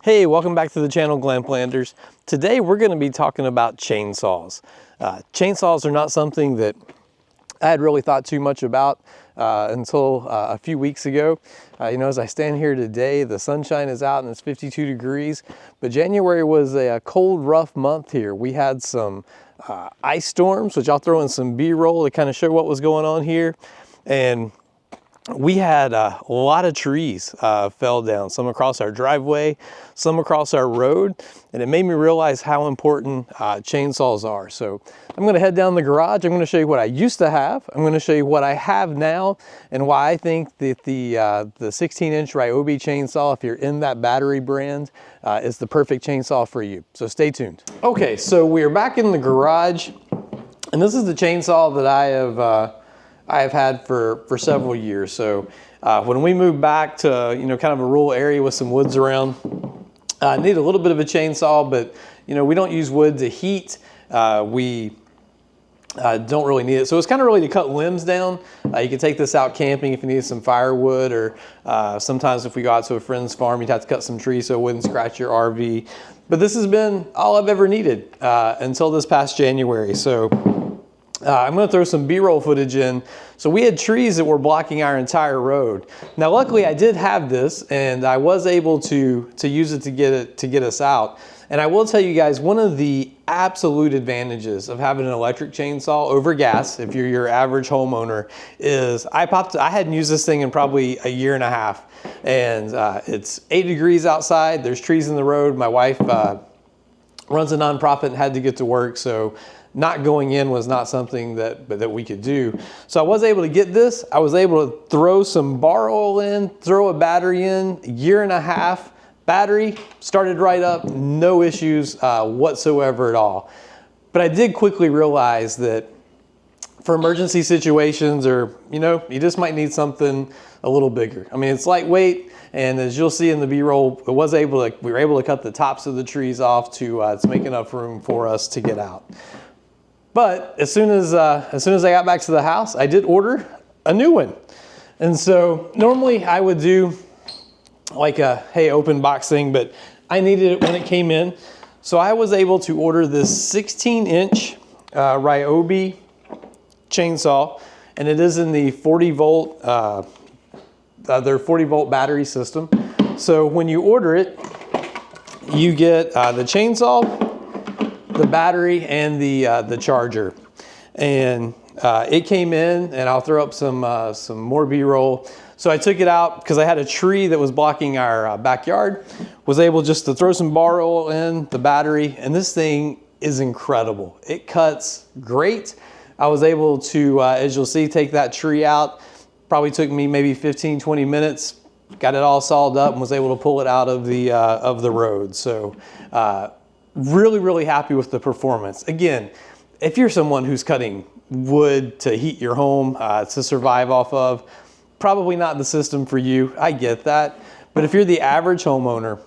Hey, welcome back to the channel, Glamplanders. Today we're going to be talking about chainsaws. Chainsaws are not something that I had really thought too much about until a few weeks ago. As I stand here today, the sunshine is out and it's 52 degrees, but January was a cold, rough month here. We had some ice storms, which I'll throw in some B-roll to kind of show what was going on here. And we had a lot of trees fell down, some across our driveway, some across our road, and it made me realize how important chainsaws are. So I'm going to head down the garage. I'm going to show you what I used to have. I'm going to show you what I have now and why I think that the 16-inch Ryobi chainsaw, if you're in that battery brand, is the perfect chainsaw for you. So stay tuned. Okay, so we're back in the garage, and this is the chainsaw that I have had for several years. So when we moved back to kind of a rural area with some woods around, I need a little bit of a chainsaw, but we don't use wood to heat. We don't really need it. So it's kind of really to cut limbs down. You can take this out camping if you need some firewood, or sometimes if we go out to a friend's farm, you'd have to cut some trees so it wouldn't scratch your RV. But this has been all I've ever needed until this past January. So I'm going to throw some B-roll footage in. So we had trees that were blocking our entire road. Now, luckily, I did have this, and I was able to use it to get us out. And I will tell you guys, one of the absolute advantages of having an electric chainsaw over gas, if you're your average homeowner, is I hadn't used this thing in probably a year and a half, and it's 8 degrees outside. There's trees in the road. My wife runs a nonprofit and had to get to work, so not going in was not something that we could do. So I was able to get this. I was able to throw some bar oil in, throw a battery in, a year and a half. Battery started right up, no issues whatsoever at all. But I did quickly realize that for emergency situations, or you just might need something a little bigger. I mean, it's lightweight, and as you'll see in the B-roll, we were able to cut the tops of the trees off to make enough room for us to get out. But as soon as I got back to the house, I did order a new one. And so normally I would do like a, hey, open box thing, but I needed it when it came in. So I was able to order this 16-inch Ryobi chainsaw, and it is in the 40 volt, their 40 volt battery system. So when you order it, you get the chainsaw, the battery, and the charger. And it came in, and I'll throw up some more B-roll. So I took it out because I had a tree that was blocking our backyard, was able just to throw some bar oil in, the battery, and this thing is incredible. It cuts great. I was able to, as you'll see, take that tree out. Probably took me maybe 15, 20 minutes, got it all sawed up, and was able to pull it out of the road. So really, really happy with the performance. Again, if you're someone who's cutting wood to heat your home, to survive off of, probably not the system for you. I get that. But if you're the average homeowner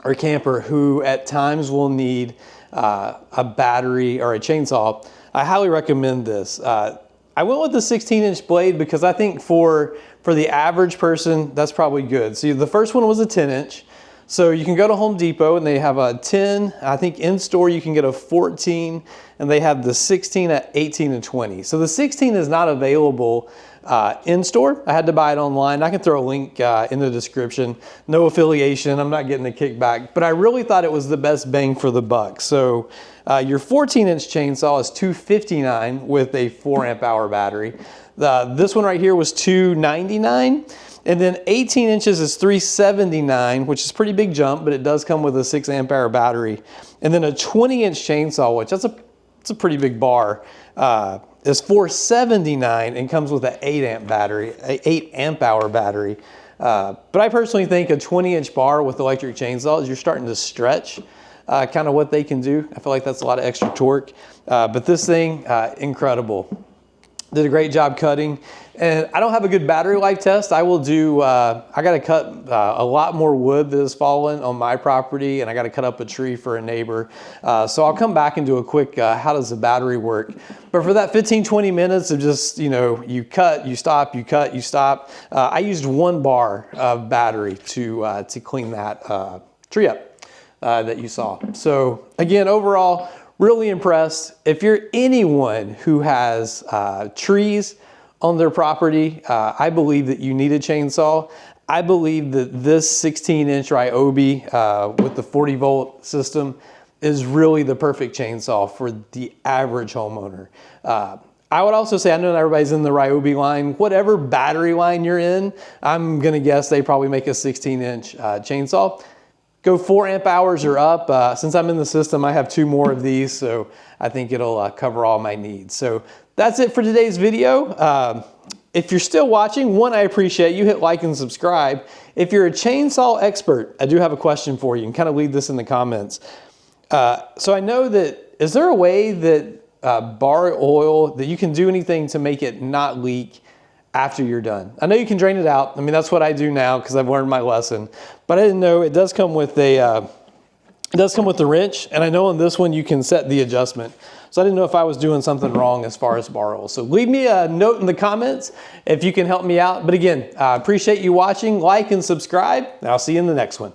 or camper who at times will need a battery or a chainsaw, I highly recommend this. I went with the 16-inch blade because I think for the average person, that's probably good. See, the first one was a 10-inch. So you can go to Home Depot and they have a 10, I think in store you can get a 14, and they have the 16 at 18 and 20. So the 16 is not available in store. I had to buy it online. I can throw a link in the description. No affiliation, I'm not getting a kickback, but I really thought it was the best bang for the buck. So your 14-inch chainsaw is $259 with a 4 amp hour battery. This one right here was $299. And then 18 inches is $379, which is a pretty big jump, but it does come with a 6 amp hour battery. And then a 20-inch chainsaw, which it's a pretty big bar, is $479 and comes with an 8 amp battery, an 8 amp hour battery. But I personally think a 20-inch bar with electric chainsaws, you're starting to stretch kind of what they can do. I feel like that's a lot of extra torque. But this thing, incredible. Did a great job cutting. And I don't have a good battery life test. I will do, I got to cut a lot more wood that has fallen on my property, and I got to cut up a tree for a neighbor. So I'll come back and do a quick, how does the battery work? But for that 15, 20 minutes of just, you cut, you stop, you cut, you stop. I used 1 bar of battery to clean that tree up that you saw. So again, overall, really impressed. If you're anyone who has trees on their property, I believe that you need a chainsaw. I believe that this 16-inch Ryobi with the 40-volt system is really the perfect chainsaw for the average homeowner. I would also say, I know everybody's in the Ryobi line, whatever battery line you're in, I'm gonna guess they probably make a 16-inch chainsaw. Go 4 amp hours or up. Since I'm in the system, I have 2 more of these, so I think it'll cover all my needs. So that's it for today's video. If you're still watching, one, I appreciate you. Hit like and subscribe. If you're a chainsaw expert, I do have a question for you, and kind of leave this in the comments. So I know that, is there a way that bar oil, that you can do anything to make it not leak after you're done? I know you can drain it out. I mean, that's what I do now because I've learned my lesson. But I didn't know it does come with a the wrench, and I know on this one you can set the adjustment. So I didn't know if I was doing something wrong as far as bar oil. So leave me a note in the comments if you can help me out. But again, I appreciate you watching. Like and subscribe, and I'll see you in the next one.